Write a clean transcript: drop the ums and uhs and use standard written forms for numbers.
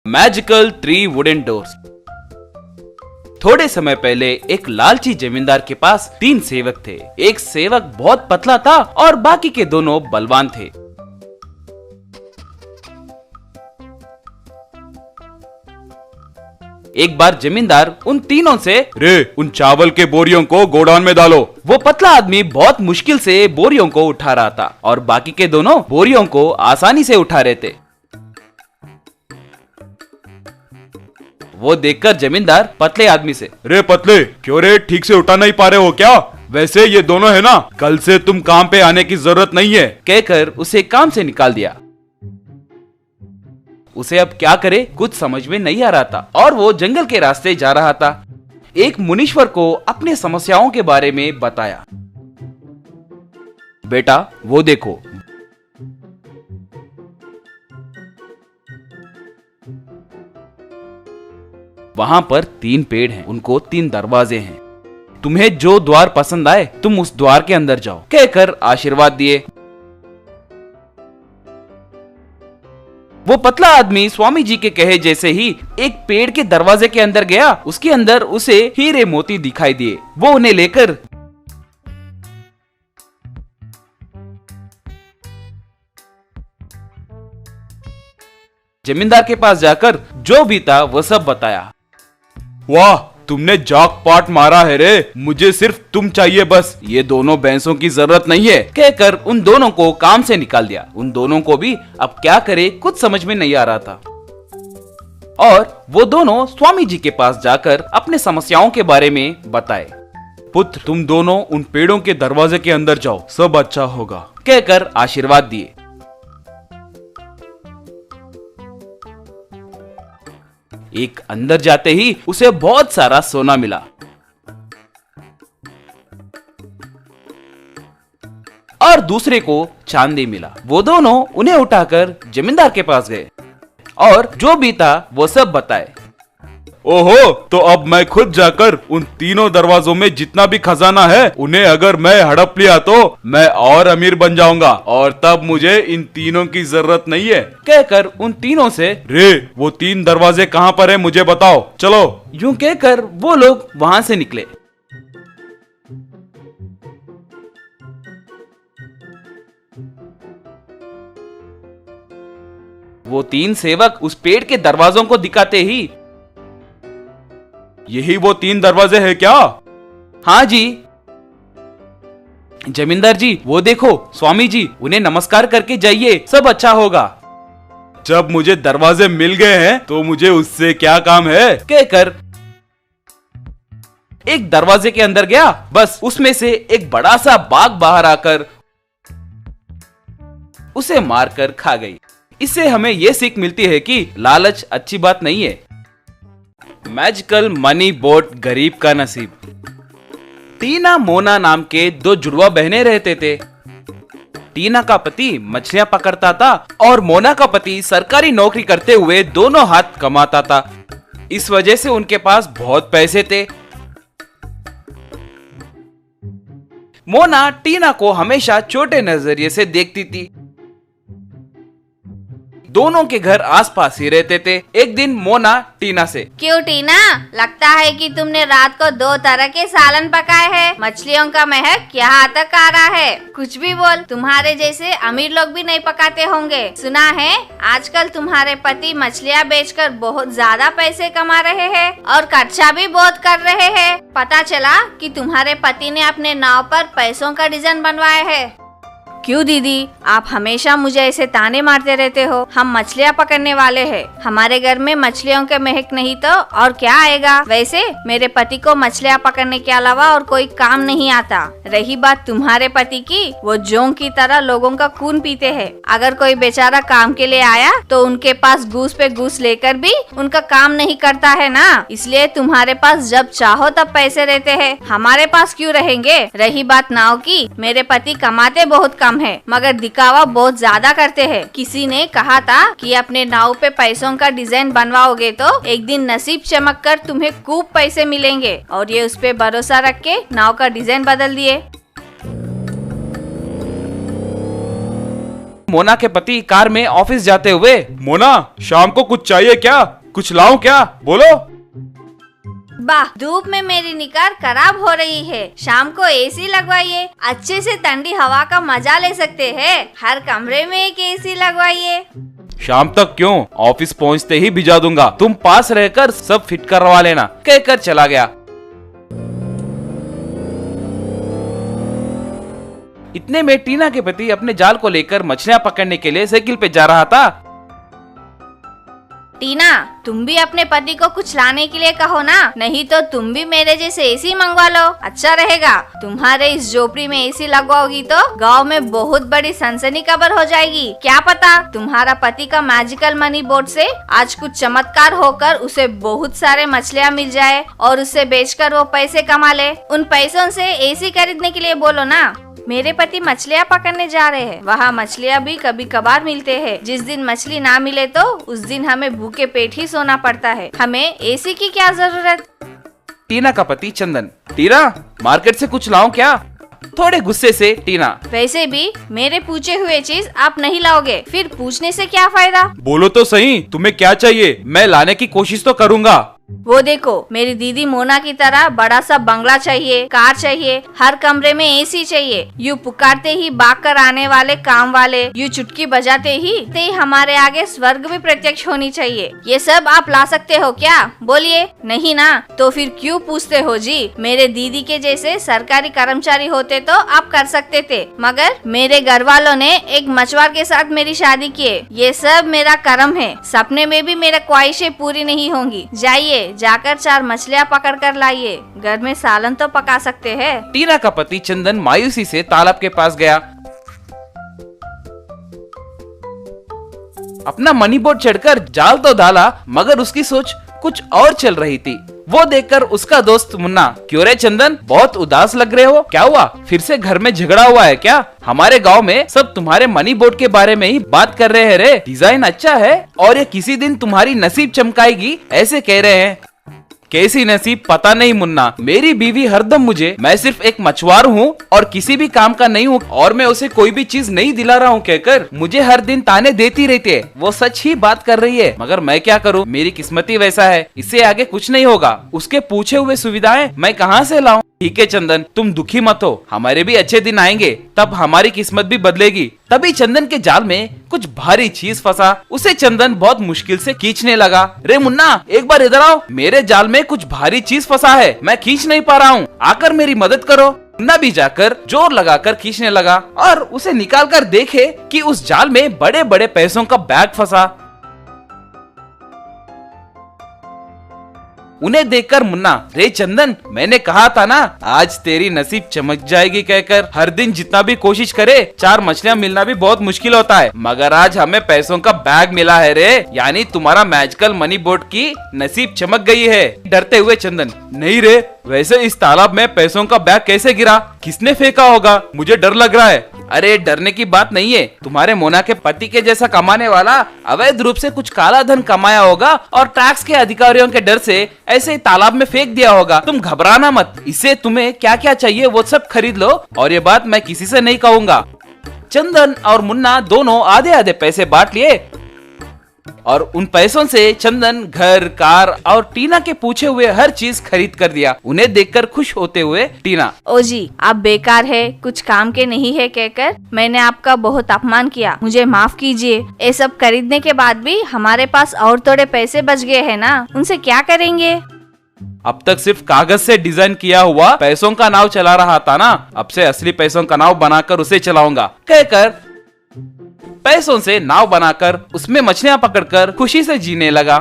Magical 3 wooden doors. थोड़े समय पहले एक लालची जमींदार के पास 3 सेवक थे। एक सेवक बहुत पतला था और बाकी के दोनों बलवान थे। एक बार जमींदार उन तीनों से, रे उन चावल के बोरियों को गोडाउन में डालो। वो पतला आदमी बहुत मुश्किल से बोरियों को उठा रहा था और बाकी के दोनों बोरियों को आसानी से उठा रहे थे। वो देखकर जमींदार पतले आदमी से, रे पतले, क्यों रे, ठीक से उठा नहीं पा रहे हो क्या? वैसे ये दोनों है ना, कल से तुम काम पे आने की जरूरत नहीं है, कहकर उसे काम से निकाल दिया। उसे अब क्या करे कुछ समझ में नहीं आ रहा था और वो जंगल के रास्ते जा रहा था। एक मुनीश्वर को अपने समस्याओं के बारे में बताया। बेटा वो देखो, वहां पर 3 पेड़ हैं, उनको 3 दरवाजे हैं। तुम्हें जो द्वार पसंद आए तुम उस द्वार के अंदर जाओ, कहकर आशीर्वाद दिए। वो पतला आदमी स्वामी जी के कहे जैसे ही एक पेड़ के दरवाजे के अंदर गया। उसके अंदर उसे हीरे मोती दिखाई दिए। वो उन्हें लेकर जमींदार के पास जाकर जो भी था वो सब बताया। वाह, तुमने जॉकपॉट मारा है रे, मुझे सिर्फ तुम चाहिए बस, ये दोनों भैंसों की जरूरत नहीं है, कहकर उन दोनों को काम से निकाल दिया। उन दोनों को भी अब क्या करे कुछ समझ में नहीं आ रहा था और वो दोनों स्वामी जी के पास जाकर अपने समस्याओं के बारे में बताए। पुत्र, तुम दोनों उन पेड़ों के दरवाजे के अंदर जाओ, सब अच्छा होगा, कहकर आशीर्वाद दिए। एक अंदर जाते ही उसे बहुत सारा सोना मिला और दूसरे को चांदी मिला। वो दोनों उन्हें उठाकर जमींदार के पास गए और जो भी था वो सब बताए। ओहो, तो अब मैं खुद जाकर उन तीनों दरवाजों में जितना भी खजाना है उन्हें अगर मैं हड़प लिया तो मैं और अमीर बन जाऊंगा और तब मुझे इन तीनों की जरूरत नहीं है, कहकर उन तीनों से, रे वो 3 दरवाजे कहाँ पर है मुझे बताओ, चलो। यूं कहकर वो लोग वहां से निकले। वो 3 सेवक उस पेड़ के दरवाजों को दिखाते ही, यही वो 3 दरवाजे हैं क्या? हाँ जी। जमींदार जी वो देखो, स्वामी जी, उन्हें नमस्कार करके जाइए, सब अच्छा होगा। जब मुझे दरवाजे मिल गए हैं तो मुझे उससे क्या काम है, कहकर एक दरवाजे के अंदर गया। बस उसमें से एक बड़ा सा बाघ बाहर आकर उसे मारकर खा गई। इससे हमें यह सीख मिलती है कि लालच अच्छी बात नहीं है। मैजिकल मनी बोट गरीब का नसीब। टीना मोना नाम के 2 जुड़वा बहनें रहते थे। टीना का पति मछलियां पकड़ता था और मोना का पति सरकारी नौकरी करते हुए दोनों हाथ कमाता था। इस वजह से उनके पास बहुत पैसे थे। मोना टीना को हमेशा छोटे नजरिए से देखती थी। दोनों के घर आसपास ही रहते थे। एक दिन मोना टीना से, क्यों टीना, लगता है कि तुमने रात को 2 तरह के सालन पकाए हैं। मछलियों का महक यहाँ तक आ रहा है। कुछ भी बोल, तुम्हारे जैसे अमीर लोग भी नहीं पकाते होंगे। सुना है आजकल तुम्हारे पति मछलियाँ बेचकर बहुत ज्यादा पैसे कमा रहे हैं और खर्चा भी बहुत कर रहे हैं। पता चला कि तुम्हारे पति ने अपने नाव पर पैसों का डिजाइन बनवाया है। क्यों दीदी, आप हमेशा मुझे ऐसे ताने मारते रहते हो। हम मछलियाँ पकड़ने वाले हैं, हमारे घर में मछलियों के महक नहीं तो और क्या आएगा। वैसे मेरे पति को मछलियाँ पकड़ने के अलावा और कोई काम नहीं आता। रही बात तुम्हारे पति की, वो जोंक की तरह लोगों का खून पीते हैं। अगर कोई बेचारा काम के लिए आया तो उनके पास घूस पे घूस लेकर भी उनका काम नहीं करता है ना। इसलिए तुम्हारे पास जब चाहो तब पैसे रहते हैं, हमारे पास क्यों रहेंगे। रही बात नाव की, मेरे पति कमाते बहुत कम है मगर दिखावा बहुत ज्यादा करते हैं। किसी ने कहा था कि अपने नाव पे पैसों का डिजाइन बनवाओगे तो एक दिन नसीब चमक कर तुम्हें खूब पैसे मिलेंगे और ये उस पे भरोसा रख के नाव का डिजाइन बदल दिए। मोना के पति कार में ऑफिस जाते हुए। मोना, शाम को कुछ चाहिए क्या? कुछ लाऊं क्या? बोलो। वाह, धूप में मेरी निकर खराब हो रही है। शाम को एसी लगवाइए, अच्छे से ठंडी हवा का मजा ले सकते हैं। हर कमरे में एक एसी लगवाइए। शाम तक क्यों, ऑफिस पहुंचते ही भिजा दूंगा, तुम पास रहकर सब फिट करवा लेना, कहकर चला गया। इतने में टीना के पति अपने जाल को लेकर मछलियां पकड़ने के लिए साइकिल पे जा रहा था। टीना, तुम भी अपने पति को कुछ लाने के लिए कहो ना, नहीं तो तुम भी मेरे जैसे एसी मंगवा लो, अच्छा रहेगा। तुम्हारे इस झोपड़ी में एसी लगवाओगी तो गांव में बहुत बड़ी सनसनी खबर हो जाएगी। क्या पता तुम्हारा पति का मैजिकल मनी बोट से आज कुछ चमत्कार होकर उसे बहुत सारे मछलियाँ मिल जाए और उसे बेचकर वो पैसे कमा ले। उन पैसों से एसी खरीदने के लिए बोलो ना। मेरे पति मछलियाँ पकड़ने जा रहे हैं, वहाँ मछलियाँ भी कभी कभार मिलते हैं। जिस दिन मछली ना मिले तो उस दिन हमें भूखे पेट ही सोना पड़ता है। हमें एसी की क्या जरूरत। टीना का पति चंदन, टीना मार्केट से कुछ लाऊं क्या? थोड़े गुस्से से टीना, वैसे भी मेरे पूछे हुए चीज आप नहीं लाओगे, फिर पूछने से क्या फायदा। बोलो तो सही, तुम्हें क्या चाहिए? मैं लाने की कोशिश तो करूंगा। वो देखो, मेरी दीदी मोना की तरह बड़ा सा बंगला चाहिए, कार चाहिए, हर कमरे में एसी चाहिए। यू पुकारते ही भाग कर आने वाले काम वाले, यू चुटकी बजाते ही हमारे आगे स्वर्ग भी प्रत्यक्ष होनी चाहिए। ये सब आप ला सकते हो क्या? बोलिए। नहीं ना, तो फिर क्यों पूछते हो जी? मेरे दीदी के जैसे सरकारी कर्मचारी होते तो आप कर सकते थे, मगर मेरे घर वालों ने एक मछुआर के साथ मेरी शादी की है। ये सब मेरा कर्म है, सपने में भी मेरा ख्वाहिशें पूरी नहीं होंगी। जाइए, जाकर 4 मछलियाँ पकड़ कर लाइए, घर में सालन तो पका सकते हैं। टीना का पति चंदन मायूसी से तालाब के पास गया। अपना मनी बोट चढ़कर जाल तो डाला, मगर उसकी सोच कुछ और चल रही थी। वो देखकर उसका दोस्त मुन्ना, क्यों रे चंदन, बहुत उदास लग रहे हो, क्या हुआ? फिर से घर में झगड़ा हुआ है क्या? हमारे गांव में सब तुम्हारे मनी बोट के बारे में ही बात कर रहे हैं रे। डिजाइन अच्छा है और ये किसी दिन तुम्हारी नसीब चमकाएगी, ऐसे कह रहे हैं। कैसी नसीब पता नहीं मुन्ना, मेरी बीवी हरदम मुझे मैं सिर्फ एक मछुआर हूँ और किसी भी काम का नहीं हूँ और मैं उसे कोई भी चीज नहीं दिला रहा हूँ कहकर मुझे हर दिन ताने देती रहती है। वो सच ही बात कर रही है, मगर मैं क्या करूँ, मेरी किस्मत ही वैसा है, इससे आगे कुछ नहीं होगा। उसके पूछे हुए सुविधाएं मैं कहाँ से लाऊं? ठीक है चंदन, तुम दुखी मत हो, हमारे भी अच्छे दिन आएंगे, तब हमारी किस्मत भी बदलेगी। तभी चंदन के जाल में कुछ भारी चीज फंसा। उसे चंदन बहुत मुश्किल से खींचने लगा। रे मुन्ना, एक बार इधर आओ, मेरे जाल में कुछ भारी चीज फंसा है, मैं खींच नहीं पा रहा हूँ, आकर मेरी मदद करो। मुन्ना भी जाकर जोर लगाकर खींचने लगा और उसे निकाल कर देखे कि उस जाल में बड़े बड़े पैसों का बैग फंसा। उन्हें देखकर मुन्ना, रे चंदन, मैंने कहा था ना आज तेरी नसीब चमक जाएगी कहकर। हर दिन जितना भी कोशिश करे 4 मछलियाँ मिलना भी बहुत मुश्किल होता है, मगर आज हमें पैसों का बैग मिला है रे, यानी तुम्हारा मैजिकल मनी बोट की नसीब चमक गई है। डरते हुए चंदन, नहीं रे, वैसे इस तालाब में पैसों का बैग कैसे गिरा? किसने फेंका होगा? मुझे डर लग रहा है। अरे डरने की बात नहीं है, तुम्हारे मोना के पति के जैसा कमाने वाला अवैध रूप से कुछ काला धन कमाया होगा और टैक्स के अधिकारियों के डर से ऐसे ही तालाब में फेंक दिया होगा। तुम घबराना मत, इससे तुम्हें क्या क्या चाहिए वो सब खरीद लो और ये बात मैं किसी से नहीं कहूँगा। चंदन और मुन्ना दोनों आधे आधे पैसे बांट लिए और उन पैसों से चंदन घर, कार और टीना के पूछे हुए हर चीज खरीद कर दिया। उन्हें देखकर खुश होते हुए टीना, ओ जी, आप बेकार है, कुछ काम के नहीं है कहकर मैंने आपका बहुत अपमान किया, मुझे माफ कीजिए। ये सब खरीदने के बाद भी हमारे पास और थोड़े पैसे बच गए हैं ना, उनसे क्या करेंगे? अब तक सिर्फ कागज से डिजाइन किया हुआ पैसों का नाव चला रहा था ना, अब से असली पैसों का नाव बनाकर उसे चलाऊंगा कहकर पैसों से नाव बनाकर उसमें मछलियां पकड़कर खुशी से जीने लगा।